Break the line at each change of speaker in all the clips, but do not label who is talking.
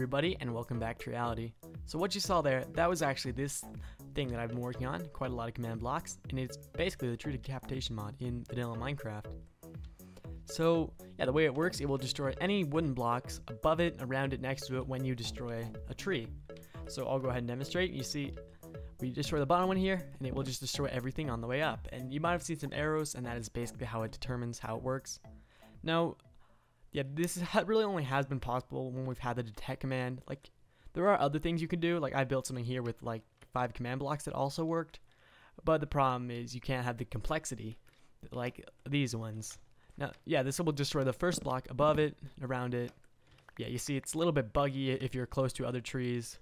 everybody, and welcome back to reality. So what you saw there, that was actually this thing that I've been working on, quite a lot of command blocks, and it's basically the Tree Capitation mod in vanilla Minecraft. So yeah, the way it works, it will destroy any wooden blocks above it, around it, next to it when you destroy a tree. So I'll go ahead and demonstrate. You see, we destroy the bottom one here, and it will just destroy everything on the way up. And you might have seen some arrows, and that is basically how it determines how it works. Now, yeah, this really only has been possible when we've had the detect command. Like, there are other things you can do. Like, I built something here with like 5 command blocks that also worked. But the problem is you can't have the complexity like these ones. Now, yeah, this will destroy the first block above it, around it. Yeah, you see it's a little bit buggy if you're close to other trees.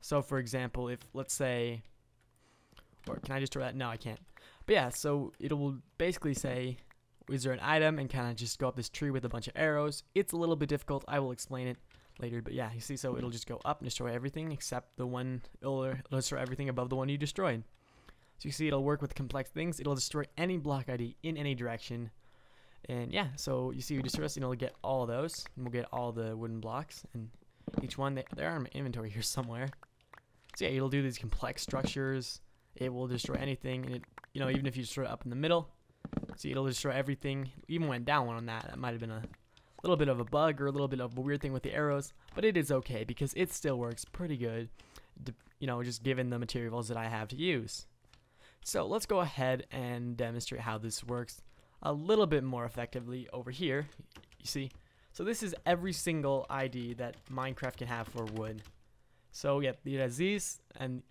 So, for example, if, let's say, or can I destroy that? No, I can't. But yeah, so it will basically say, is there an item, and kind of just go up this tree with a bunch of arrows. It's a little bit difficult. I will explain it later. But yeah, you see, so it'll just go up and destroy everything except the one, it'll destroy everything above the one you destroyed. So you see, it'll work with complex things. It'll destroy any block ID in any direction. And yeah, so you see, we destroy this, and it'll get all of those, and we'll get all the wooden blocks, and each one, they're in my inventory here somewhere. So yeah, it'll do these complex structures. It will destroy anything, and it, you know, even if you destroy it up in the middle, see, it'll destroy everything. Even went down one on that. That might have been a little bit of a bug or a little bit of a weird thing with the arrows, but it is okay because it still works pretty good, you know, just given the materials that I have to use. So let's go ahead and demonstrate how this works a little bit more effectively over here. You see, so this is every single ID that Minecraft can have for wood. So yeah, it has these, and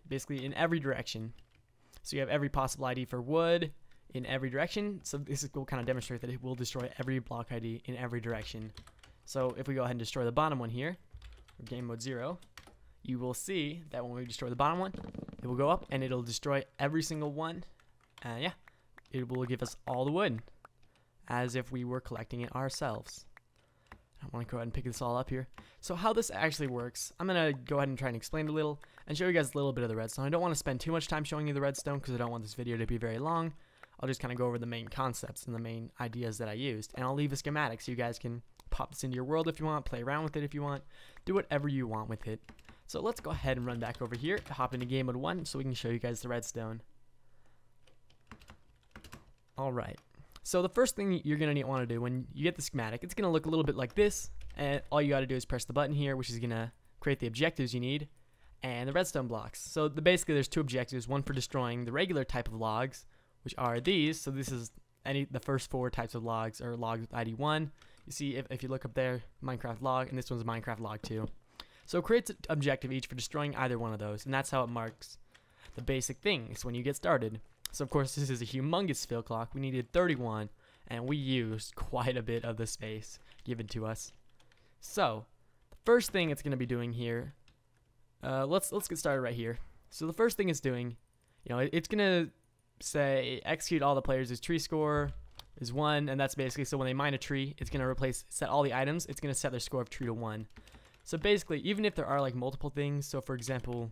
basically in every direction. So you have every possible ID for wood in every direction. So this will kind of demonstrate that it will destroy every block ID in every direction. So if we go ahead and destroy the bottom one here, or game mode 0, you will see that when we destroy the bottom one, it will go up and it'll destroy every single one. And yeah, it will give us all the wood as if we were collecting it ourselves. I want to go ahead and pick this all up here. So how this actually works, I'm going to go ahead and try and explain it a little and show you guys a little bit of the redstone. I don't want to spend too much time showing you the redstone because I don't want this video to be very long. I'll just kind of go over the main concepts and the main ideas that I used. And I'll leave a schematic so you guys can pop this into your world if you want, play around with it if you want, do whatever you want with it. So let's go ahead and run back over here, hop into game mode 1 so we can show you guys the redstone. Alright. So the first thing you're going to want to do when you get the schematic, it's going to look a little bit like this, and all you got to do is press the button here, which is going to create the objectives you need, and the redstone blocks. So basically there's 2 objectives, one for destroying the regular type of logs, which are these. So this is the first 4 types of logs, or log with ID 1. You see, if you look up there, Minecraft log, and this one's Minecraft log 2. So it creates an objective each for destroying either one of those, and that's how it marks the basic things when you get started. So of course this is a humongous fill clock. We needed 31, and we used quite a bit of the space given to us. So the first thing it's going to be doing here, let's get started right here. So the first thing it's doing, you know, it's going to say execute all the players' tree score is 1, and that's basically, so when they mine a tree, it's going to set all the items. It's going to set their score of tree to 1. So basically, even if there are like multiple things, so for example,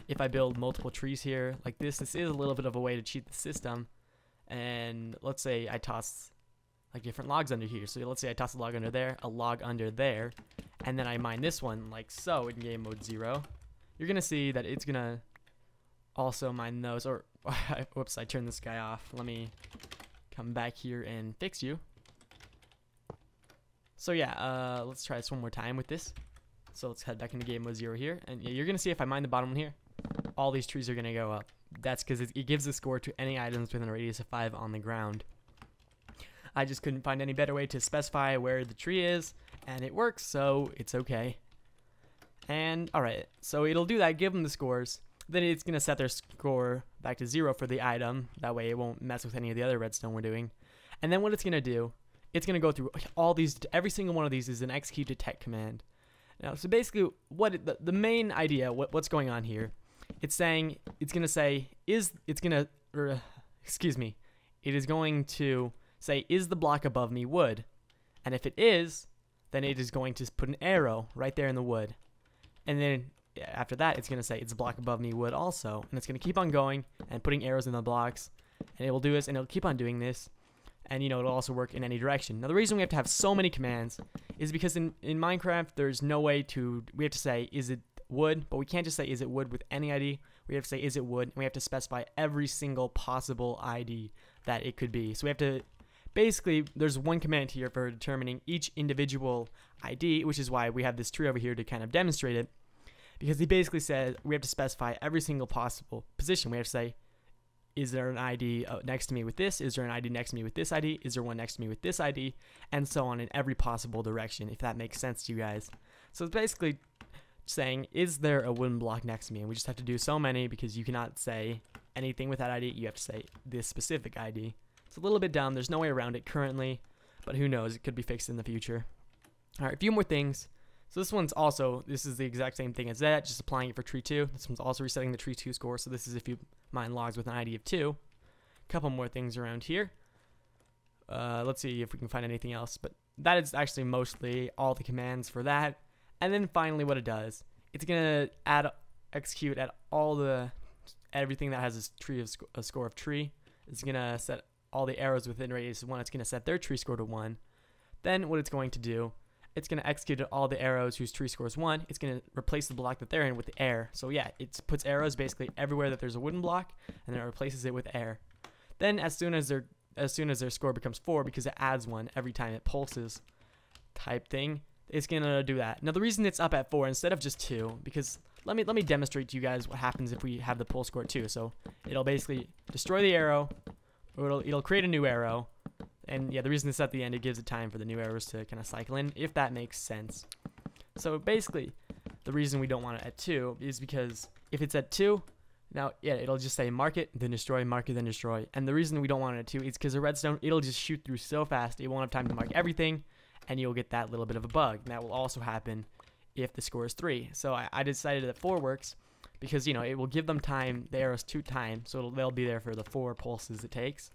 if I build multiple trees here like this is a little bit of a way to cheat the system. And let's say I toss like different logs under here. So let's say I toss a log under there, a log under there, and then I mine this one like so in game mode 0. You're gonna see that it's gonna also mine those. Or whoops, I turned this guy off. Let me come back here and fix you. So yeah, let's try this one more time with this. So let's head back into game mode 0 here, and yeah, you're gonna see if I mine the bottom one here, all these trees are gonna go up. That's because it gives a score to any items within a radius of 5 on the ground. I just couldn't find any better way to specify where the tree is, and it works, so it's okay. And alright, so it'll do that, give them the scores, then it's gonna set their score back to 0 for the item. That way it won't mess with any of the other redstone we're doing. And then what it's gonna do, it's gonna go through all these. Every single one of these is an execute detect command. Now, so basically, the main idea, what's going on here, it's saying, it's going to say, it is going to say, is the block above me wood? And if it is, then it is going to put an arrow right there in the wood. And then after that, it's going to say, it's a block above me wood also. And it's going to keep on going and putting arrows in the blocks. And it will do this, and it'll keep on doing this. and it'll also work in any direction. Now the reason we have to have so many commands is because in Minecraft there's no way we have to say is it wood, but we can't just say is it wood with any ID. We have to say is it wood, and we have to specify every single possible ID that it could be. So we have to basically, there's one command here for determining each individual ID, which is why we have this tree over here to kind of demonstrate it, because he basically says we have to specify every single possible position. We have to say, is there an ID next to me with this? Is there an ID next to me with this ID? Is there one next to me with this ID? And so on in every possible direction, if that makes sense to you guys. So it's basically saying, is there a wooden block next to me? And we just have to do so many, because you cannot say anything with that ID. You have to say this specific ID. It's a little bit dumb. There's no way around it currently, but who knows? It could be fixed in the future. All right, a few more things. So this is the exact same thing as that, just applying it for tree 2. This one's also resetting the tree 2 score. So this is if you mine logs with an ID of 2. A couple more things around here. Let's see if we can find anything else, but that is actually mostly all the commands for that. And then finally what it does, it's going to execute at everything that has a score of tree. It's going to set all the arrows within radius of 1. It's going to set their tree score to 1. Then what it's going to do, it's going to execute all the arrows whose tree score is 1. It's going to replace the block that they're in with the air. So yeah, it puts arrows basically everywhere that there's a wooden block, and then it replaces it with air. Then as soon as their score becomes 4, because it adds 1 every time it pulses type thing, it's going to do that. Now the reason it's up at 4 instead of just 2, because let me demonstrate to you guys what happens if we have the pull score at 2. So it'll basically destroy the arrow, or it'll create a new arrow. And yeah, the reason it's at the end, it gives it time for the new arrows to kind of cycle in, if that makes sense. So basically, the reason we don't want it at 2 is because if it's at 2, now yeah, it'll just say mark it, then destroy, mark it, then destroy. And the reason we don't want it at 2 is because the redstone, it'll just shoot through so fast, it won't have time to mark everything, and you'll get that little bit of a bug. And that will also happen if the score is 3. So I decided that 4 works because, it will give them time, the arrows 2 times, so they'll be there for the 4 pulses it takes.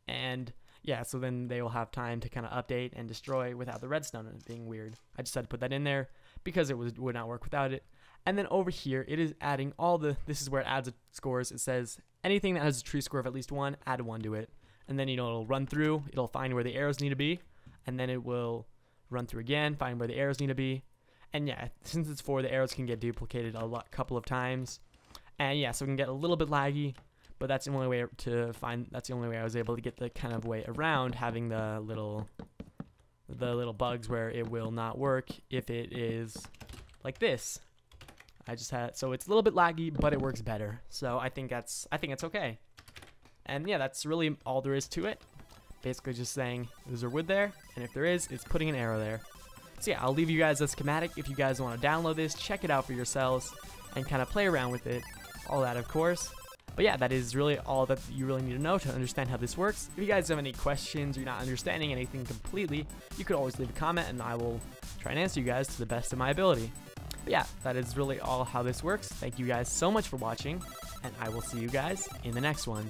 And yeah, so then they will have time to kind of update and destroy without the redstone and it being weird. I just had to put that in there because it would not work without it. And then over here, it is adding this is where it adds the scores. It says anything that has a tree score of at least 1, add 1 to it. And then, it'll run through, it'll find where the arrows need to be, and then it will run through again, find where the arrows need to be. And yeah, since it's 4, the arrows can get duplicated a couple of times. And yeah, so it can get a little bit laggy. But that's the only way that's the only way I was able to get the kind of way around having the little bugs where it will not work if it is like this. So it's a little bit laggy, but it works better. So I think it's okay. And yeah, that's really all there is to it. Basically just saying, is there wood there? And if there is, it's putting an arrow there. So yeah, I'll leave you guys a schematic if you guys want to download this, check it out for yourselves, and kind of play around with it. All that, of course. But yeah, that is really all that you really need to know to understand how this works. If you guys have any questions or you're not understanding anything completely, you could always leave a comment and I will try and answer you guys to the best of my ability. But yeah, that is really all how this works. Thank you guys so much for watching, and I will see you guys in the next one.